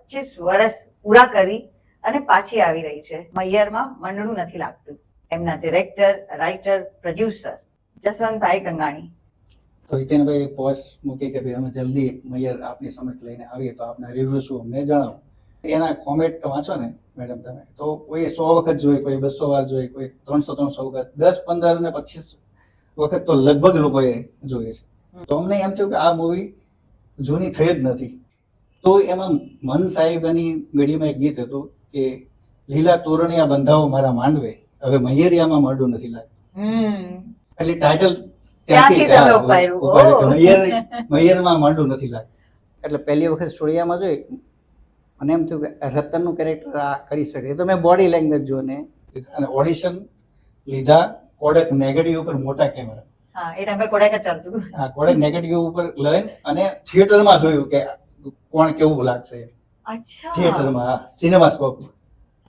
25 વર્ષ પૂરા કરી અને પાછી આવી રહી છે. મૈયરમાં મંડળું નથી લાગતું. એમના director, writer, producer Jaswantbhai Gangani. તો હિતેનભાઈ પોસ્ટ મૂકી કે ભાઈ અમે જલ્દી મૈયર આપની સમક્ષ લઈને આવીએ તો આપના રિવ્યુ શું અમને જણાવો. એના કોમેન્ટ વાંચો ને મેડમ તમે, તો કોઈ 100 વખત જોઈ, કોઈ 200 વાર જોઈ, કોઈ 300 વખત, 10, 15 ને 25 વખત તો લગભગ લોકોએ જોઈએ છે. તો અમને એમ થયું કે આ મૂવી જૂની થઈ જ નથી. તો એમાં મન સાહેબની મેડીમાં એક ગીત હતું કે લીલા તોરણિયા બંધાવો મારા માંડવે, હવે મૈયરિયામાં મળતું નથી લાગતું. એટલે ટાઇટલ મૈયરમાં માંડું નથી લાગતું. એટલે પહેલી વખત સોડિયામાં જોઈ મને એમ થયું કે રતનનું કેરેક્ટર આ કરી શકે. તો મેં બોડી લેંગ્વેજ જોઈને અને ઓડિશન લીધા કોડેક નેગેટિવ ઉપર મોટા કેમેરા. હા, એ ટાઈમ પર કોડેક જ ચાલતું હતું. હા, કોડેક નેગેટિવ ઉપર લઈને અને થિયેટરમાં જોયું કે કોણ કેવું લાગશે. અચ્છા. થિયેટરમાં સિનેમાસ્કોપ.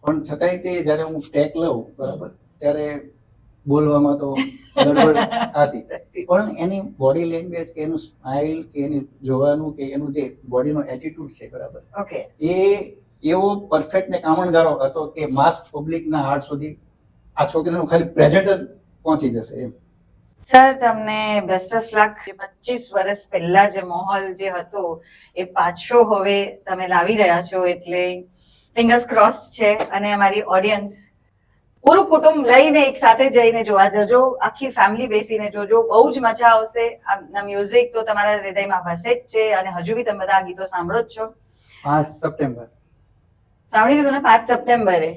પણ છતાંય તે જ્યારે હું ટેક લઉં બરાબર ત્યારે બોલવામાં તો ગડબડ હતી. પણ એની બોડી લેંગ્વેજ કે એનું સ્માઇલ કે એની જોવાનું કે એનું જે બોડીનો એટીટ્યુડ છે બરાબર, ઓકે, એ એવો પરફેક્ટ ને કામણગારો હતો કે માસ પબ્લિકના હાર્ટ સુધી આ છોકરીનું ખાલી પ્રેઝન્ટ જ પહોંચી જશે એમ. સર તમને બેસ્ટ ઓફ લક. 25 વર્ષ પહેલા જે માહોલ જે હતો એ પાછો હવે તમે લાવી રહ્યા છો, એટલે ફિંગર્સ ક્રોસ છે. અને અમારી ઓડિયન્સ પૂરું કુટુંબ લઈને એક સાથે જઈને જોવા જજો, આખી ફેમિલી બેસીને જોજો, બહુ જ મજા આવશે. આ મ્યુઝિક તો તમારા હૃદયમાં વસે જ છે અને હજુ બી તમે બધા આ ગીતો સાંભળો જ છો. 5 સપ્ટેમ્બર સાંભળી લીધું ને? 5 સપ્ટેમ્બરે